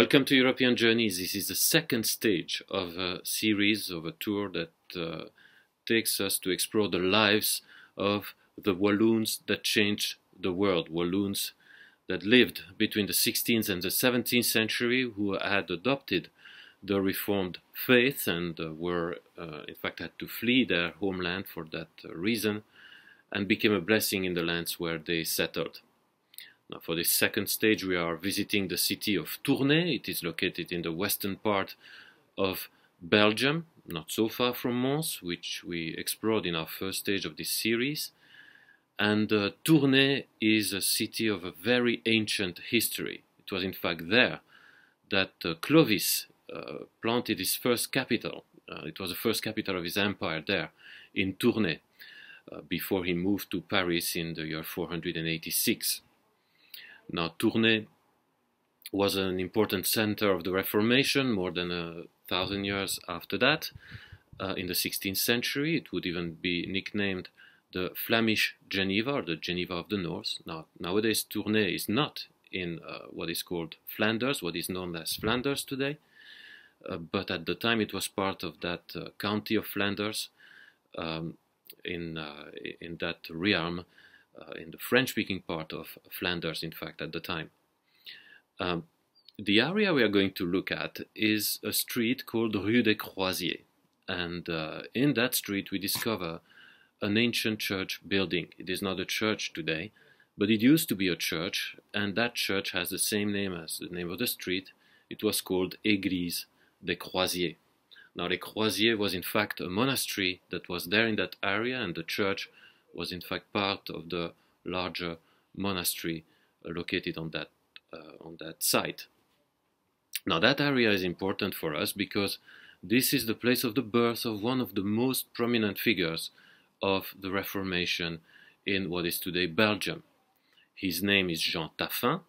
Welcome to European Journeys. This is the second stage of a series of a tour that takes us to explore the lives of the Walloons that changed the world. Walloons that lived between the 16th and the 17th century, who had adopted the Reformed faith and were, in fact, had to flee their homeland for that reason and became a blessing in the lands where they settled. Now, for this second stage, we are visiting the city of Tournai. It is located in the western part of Belgium, not so far from Mons, which we explored in our first stage of this series. And Tournai is a city of a very ancient history. It was in fact there that Clovis planted his first capital. It was the first capital of his empire there, in Tournai, before he moved to Paris in the year 486. Now, Tournai was an important center of the Reformation more than 1,000 years after that. In the 16th century, it would even be nicknamed the Flemish Geneva, or the Geneva of the North. Now, nowadays, Tournai is not in what is called Flanders, what is known as Flanders today, but at the time it was part of that county of Flanders in that realm, in the French-speaking part of Flanders, in fact, at the time. The area we are going to look at is a street called Rue des Croisiers, and in that street we discover an ancient church building. It is not a church today, but it used to be a church, and that church has the same name as the name of the street. It was called Église des Croisiers. Now, Les Croisiers was in fact a monastery that was there in that area, and the church was in fact part of the larger monastery located on that site. Now, that area is important for us because this is the place of the birth of one of the most prominent figures of the Reformation in what is today Belgium. His name is Jean Taffin,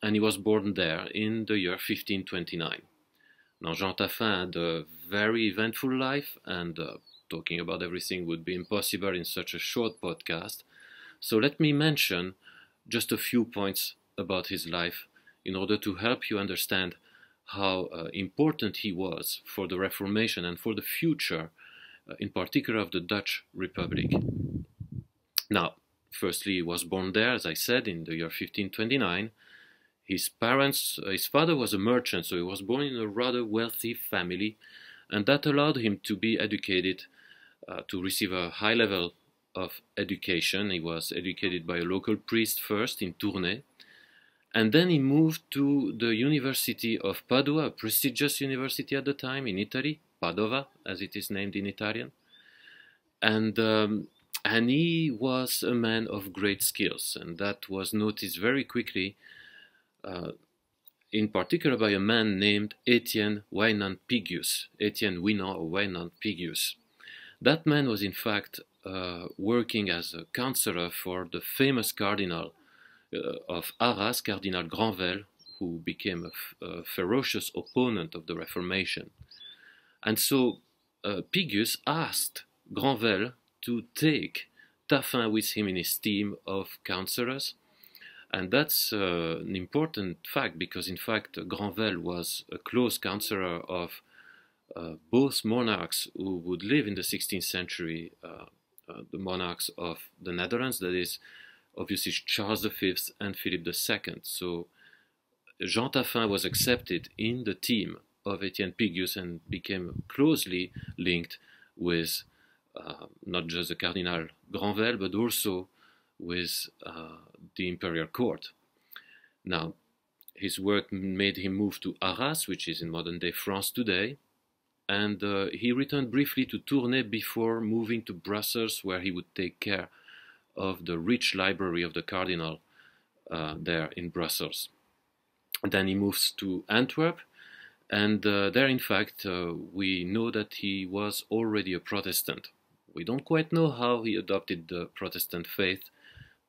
and he was born there in the year 1529. Now, Jean Taffin had a very eventful life, and talking about everything would be impossible in such a short podcast. So let me mention just a few points about his life in order to help you understand how important he was for the Reformation and for the future, in particular of the Dutch Republic. Now, firstly, he was born there, as I said, in the year 1529. His father was a merchant, so he was born in a rather wealthy family, and that allowed him to be educated, to receive a high level of education. He was educated by a local priest first in Tournai, and then he moved to the University of Padua, a prestigious university at the time in Italy, Padova, as it is named in Italian. And he was a man of great skills, and that was noticed very quickly, in particular by a man named Etienne Wynand-Piguus, Etienne Wynand or Wynand-Piguus. That man was in fact working as a counselor for the famous cardinal of Arras, Cardinal Granvelle, who became a ferocious opponent of the Reformation. And so Piguus asked Granvelle to take Taffin with him in his team of counselors. And that's an important fact because, in fact, Granvelle was a close counselor of both monarchs who would live in the 16th century, the monarchs of the Netherlands, that is, obviously Charles V and Philip II. So Jean Taffin was accepted in the team of Etienne Piguus and became closely linked with not just the Cardinal Granvelle, but also with the imperial court. Now, his work made him move to Arras, which is in modern-day France today, and he returned briefly to Tournai before moving to Brussels, where he would take care of the rich library of the cardinal there in Brussels. Then he moves to Antwerp, and there, in fact, we know that he was already a Protestant. We don't quite know how he adopted the Protestant faith,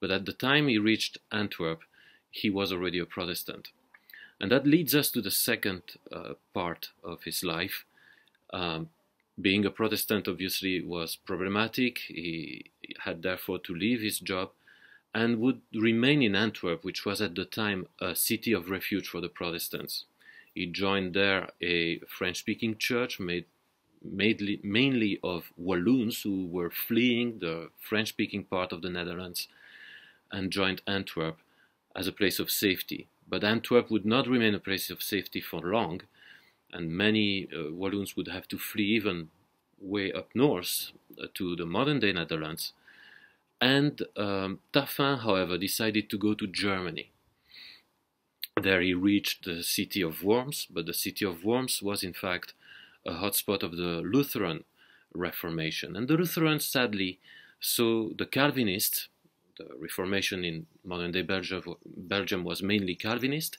but at the time he reached Antwerp, he was already a Protestant. And that leads us to the second part of his life. Being a Protestant obviously was problematic. He had therefore to leave his job and would remain in Antwerp, which was at the time a city of refuge for the Protestants. He joined there a French-speaking church mainly of Walloons who were fleeing the French-speaking part of the Netherlands, and joined Antwerp as a place of safety. But Antwerp would not remain a place of safety for long, and many Walloons would have to flee even way up north to the modern-day Netherlands. And Taffin, however, decided to go to Germany. There he reached the city of Worms, but the city of Worms was in fact a hotspot of the Lutheran Reformation. And the Lutherans sadly saw the Calvinists. The Reformation in modern-day Belgium was mainly Calvinist.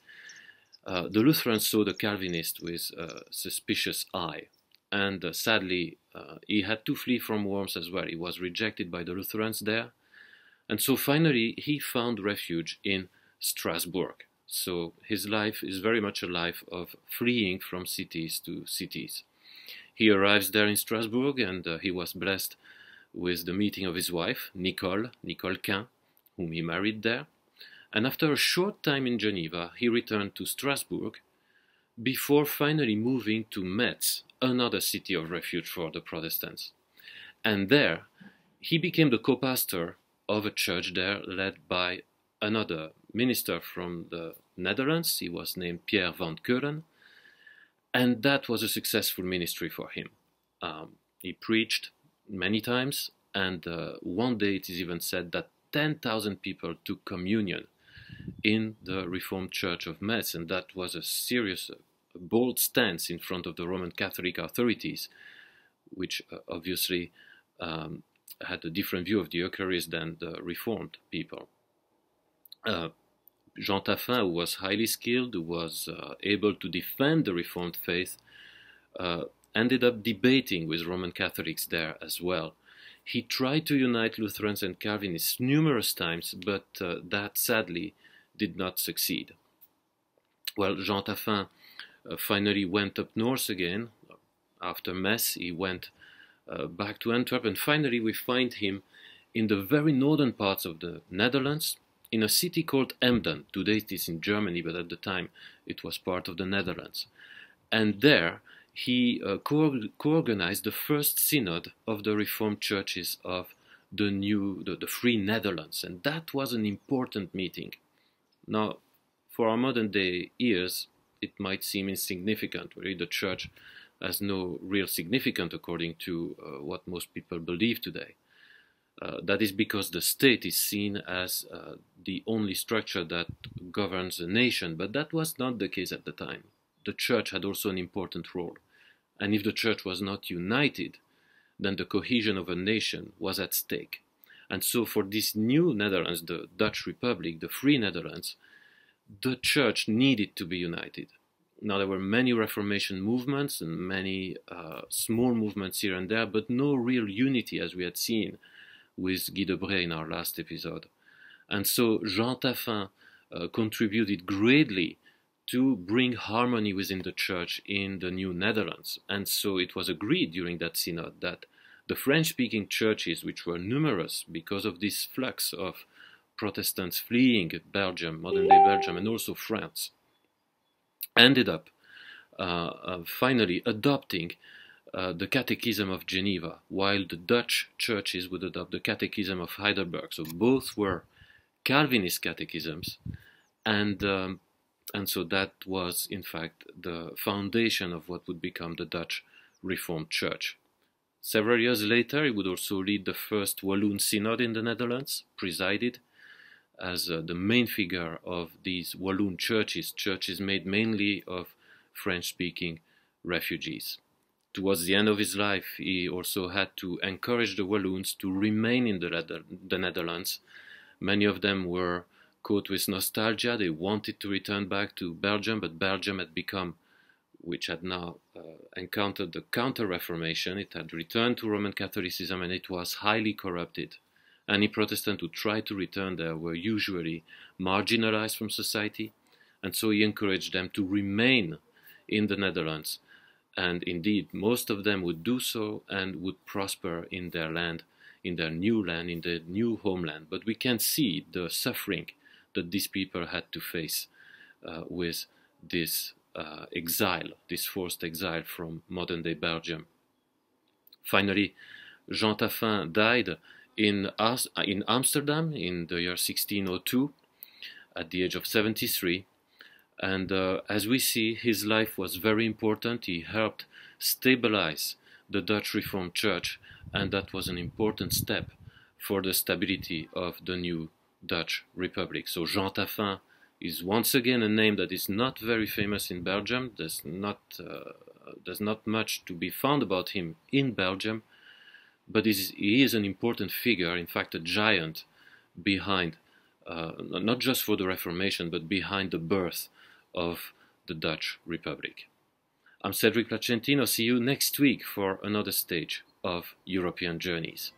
The Lutherans saw the Calvinists with a suspicious eye. And sadly, he had to flee from Worms as well. He was rejected by the Lutherans there. And so finally, he found refuge in Strasbourg. So his life is very much a life of fleeing from cities to cities. He arrives there in Strasbourg, and he was blessed with the meeting of his wife, Nicole Quin, whom he married there. And after a short time in Geneva, he returned to Strasbourg before finally moving to Metz, another city of refuge for the Protestants. And there, he became the co-pastor of a church there led by another minister from the Netherlands. He was named Pierre van Keulen, and that was a successful ministry for him. He preached many times, and one day it is even said that 10,000 people took communion in the Reformed Church of Metz, and that was a serious, bold stance in front of the Roman Catholic authorities, which obviously had a different view of the Eucharist than the Reformed people. Jean Taffin, who was highly skilled, who was able to defend the Reformed faith, ended up debating with Roman Catholics there as well. He tried to unite Lutherans and Calvinists numerous times, but that sadly did not succeed. Well, Jean Taffin finally went up north again. After Metz, he went back to Antwerp, and finally we find him in the very northern parts of the Netherlands, in a city called Emden. Today it is in Germany, but at the time it was part of the Netherlands. And there he co-organized the first synod of the Reformed churches of the Free Netherlands, and that was an important meeting. Now, for our modern day ears, it might seem insignificant. Really, the church has no real significance according to what most people believe today. That is because the state is seen as the only structure that governs a nation, but that was not the case at the time. The church had also an important role, and if the church was not united, then the cohesion of a nation was at stake. And so for this new Netherlands, the Dutch Republic, the Free Netherlands, the church needed to be united. Now, there were many Reformation movements and many small movements here and there, but no real unity, as we had seen with Guy Debray in our last episode. And so Jean Taffin contributed greatly to bring harmony within the church in the new Netherlands. And so it was agreed during that synod that the French-speaking churches, which were numerous because of this flux of Protestants fleeing Belgium, modern-day Belgium, and also France, ended up finally adopting the Catechism of Geneva, while the Dutch churches would adopt the Catechism of Heidelberg. So both were Calvinist catechisms, and so that was, in fact, the foundation of what would become the Dutch Reformed Church. Several years later, he would also lead the first Walloon Synod in the Netherlands, presided as the main figure of these Walloon churches made mainly of French-speaking refugees. Towards the end of his life, he also had to encourage the Walloons to remain in the Netherlands. Many of them were caught with nostalgia. They wanted to return back to Belgium, but Belgium had become, which had now encountered the Counter-Reformation. It had returned to Roman Catholicism, and it was highly corrupted. Any Protestant who tried to return there were usually marginalized from society, and so he encouraged them to remain in the Netherlands. And indeed, most of them would do so and would prosper in their land, in their new homeland. But we can see the suffering that these people had to face with this exile, this forced exile from modern-day Belgium. Finally, Jean Taffin died in Amsterdam in the year 1602 at the age of 73. And as we see, his life was very important. He helped stabilize the Dutch Reformed Church, and that was an important step for the stability of the new Dutch Republic. So Jean Taffin is once again a name that is not very famous in Belgium. There's not much to be found about him in Belgium, but he is an important figure, in fact a giant, behind, not just for the Reformation, but behind the birth of the Dutch Republic. I'm Cedric Placentino. See you next week for another stage of European Journeys.